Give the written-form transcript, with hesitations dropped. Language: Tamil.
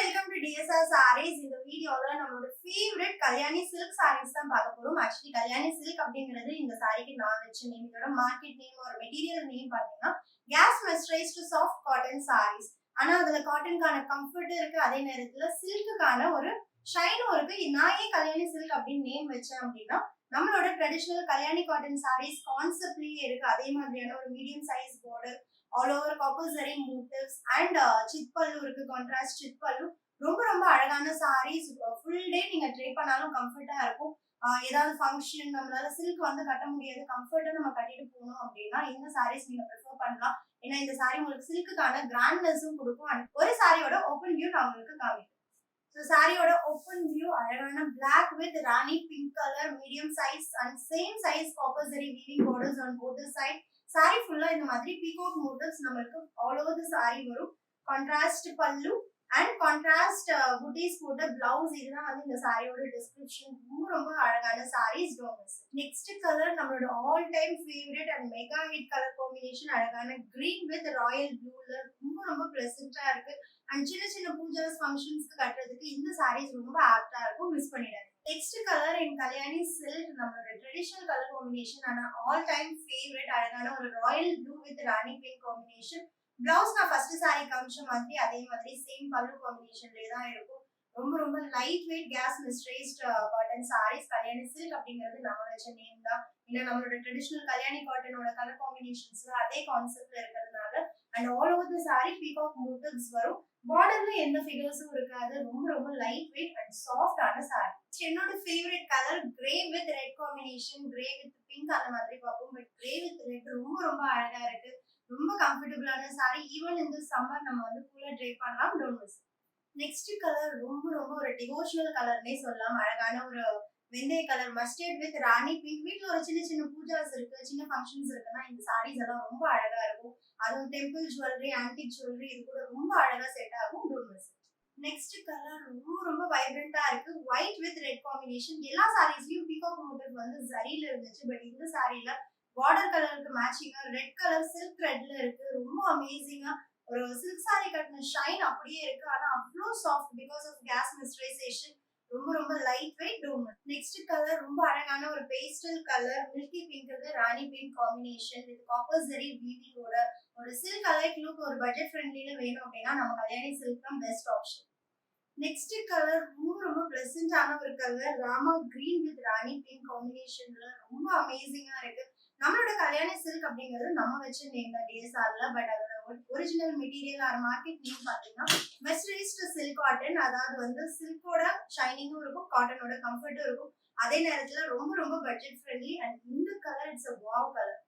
welcome to DSR Sarees. இந்த வீடியோல நம்மளோட ஃபேவரட் கல்யாணி சில்க் சாரீஸ் தான் பார்க்க போறோம். ஆக்சுவலி கல்யாணி சில்க் அப்படிங்கிறது இந்த சாரிக்கு நான் வச்ச நேம். இதோட மார்க்கெட் நேம் ஒரு மெட்டீரியல் நேம் பாத்தீங்கன்னா கேஸ் மெஸ்டரைஸ்டு சாஃப்ட் காட்டன் சாரீஸ். ஆனா அதுல காட்டனுக்கான கம்ஃபர்ட் இருக்கு, அதே நேரத்துல சில்க்குக்கான ஒரு ஷைனும் இருக்கு. நான் ஏன் கல்யாணி சில்க் அப்படின்னு நேம் வச்சேன் அப்படின்னா நம்மளோட ட்ரெடிஷனல் கல்யாணி காட்டன் சாரீஸ் கான்செப்ட்லயே இருக்கு. அதே மாதிரியான ஒரு medium size border, all over copper zari motives and chit பல்லு இருக்கு, கான்ட்ராஸ்ட் சிட் பல்லு. ரொம்ப ரொம்ப அழகான சாரீஸ். ஃபுல் டே நீங்க ட்ரை பண்ணாலும் கம்ஃபர்ட்டா இருக்கும். ஏதாவது ஃபங்க்ஷன் நம்மளால சில்க் வந்து கட்ட முடியாது, கம்ஃபர்ட்டா நம்ம கட்டிட்டு போகணும் அப்படின்னா இந்த சாரீஸ் நீங்க ப்ரிஃபர் பண்ணலாம். ஏன்னா இந்த சாரி உங்களுக்கு சில்க்குக்கான கிராண்ட்னஸும் கொடுக்கும். அண்ட் ஒரு சாரியோட ஓப்பன் வியூ நான் உங்களுக்கு காமிக்கிறேன். ஸோ சாரியோட ஓப்பன் வியூ அழகான black with rani pink colour, medium size and same size copper zari weaving borders on both side. Sari ஃபுல்லா இந்த மாதிரி பீகாக் மோட்டிவ்ஸ் நம்மளுக்கு ஆல் ஓவர் தி சாரி வரும். Contrast pallu and contrast buttis போட்ட பிளவுஸ். இதுதான் வந்து இந்த சாரியோட டிஸ்கிரிப்ஷன். ரொம்ப ரொம்ப அழகான sarees. Don't miss. Next colour நம்மளோட all time favourite and mega hit colour combination அழகான கிரீன் வித் ராயல் ப்ளூல ரொம்ப ரொம்ப பிளசண்டா இருக்கு. அண்ட் சின்ன சின்ன பூஜாஸ் ஃபங்க்ஷன்ஸ்க்கு கட்டுறதுக்கு இந்த சாரீஸ் ரொம்ப ஆப்டா இருக்கும். மிஸ் பண்ணிடாதீங்க. நெக்ஸ்ட் கலர் இன் கல்யாணி சில்க், நம்மளோட ட்ரெடிஷனல் கலர் காம்பினேஷன். ஆனா ஆல் டைம் ஃபேவரட் அழகான ஒரு Royal blue with rani pink combination. Blouse நான் ஃபர்ஸ்ட் சாரி காமிச்ச மாதிரி அதே மாதிரி சேம் பல்லு காம்பினேஷன்லயே தான் இருக்கும். ரொம்ப ரொம்ப light weight gas mercerised cotton sarees. Kalyani silk அப்படிங்கிறது நம்ம வச்ச நேம் தான். இல்ல நம்மளோட ட்ரெடிஷனல் கல்யாணி காட்டனோட கலர் காம்பினேஷன்ஸ்ல அதே கான்செப்ட்ல இருக்கிறதுனால and all over the sari peacock motifs வரும். பார்டர்ல எந்த ஃபிகர்ஸும் இருக்காது. ரொம்ப ரொம்ப லைட் வெயிட் அண்ட் சாஃப்டான சாரி. என்னோட favourite colour grey with red combination. Grey with pink அந்த மாதிரி பார்ப்போம், பட் கிரே வித் ரெட் ரொம்ப ரொம்ப அழகா இருக்கு. ரொம்ப கம்ஃபர்டபுளான சாரி. ஈவன் இந்த சம்மர் நம்ம வந்து கூலா ட்ரை பண்ணலாம். Don't miss. நெக்ஸ்ட் கலர் ரொம்ப ரொம்ப ஒரு டிவோஷனல் கலர்னே சொல்லலாம். அழகான ஒரு வெந்தய colour mustard with rani pink. வீட்டுல ஒரு சின்ன சின்ன பூஜாஸ் இருக்கு, சின்ன ஃபங்க்ஷன்ஸ் இருக்குன்னா இந்த சாரீஸ் எல்லாம் ரொம்ப அழகா இருக்கும். அதுவும் டெம்பிள் ஜுவல்லரி, ஆன்டிக் ஜுவல்லரி இது கூட ரொம்ப அழகா செட் ஆகும். Don't miss. நெக்ஸ்ட் கலர் ரொம்ப ரொம்ப வைப்ரண்டா இருக்கு. White with red combination. எல்லா சாரீஸ்லயும் பீகாக் மோட்டிவ் வந்து ஜரியில இருந்துச்சு, பட் இந்த சாரீல பார்டர் கலருக்கு மேட்சிங்கா ரெட் கலர் சில்க் த்ரெட்ல இருக்கு. ரொம்ப அமேசிங்கா ஒரு சில்க் சாரி கட்டின ஷைன் அப்படியே இருக்கு. ஆனா அவ்வளோ soft because of gas mercerisation. ரொம்ப ரொம்ப light weight. Don't. Next colour ரொம்ப அழகான ஒரு பேஸ்டல் கலர் மில்கி பிங்க்கு rani pink combination with copper zari வீவிங்கோட ஒரு சில்க் அலைக் லுக். ஒரு பட்ஜெட் ஃப்ரெண்ட்லில வேணும் அப்படின்னா நம்ம கல்யாணி சில்க் தான் பெஸ்ட் ஆப்ஷன். நெக்ஸ்ட் கலர் ரொம்ப ரொம்ப பிளசண்டான ஒரு colour rama green with rani pink காம்பினேஷன்ல ரொம்ப அமேசிங்கா இருக்கு. நம்மளோட கல்யாணி சில்க் அப்படிங்கிறது நம்ம வச்ச நேம் தான் டிஎஸ்ஆர்ல, பட் அதோட original material or market name பாத்தீங்கன்னா மெஸ்டரைஸ்டு சில்க் காட்டன். அதாவது வந்து சில்கோட ஷைனிங்கும் இருக்கும், காட்டனோட கம்ஃபர்ட்டும் இருக்கும். அதே நேரத்துல ரொம்ப ரொம்ப பட்ஜெட் ஃப்ரெண்ட்லி. அண்ட் இந்த colour it's a wow colour.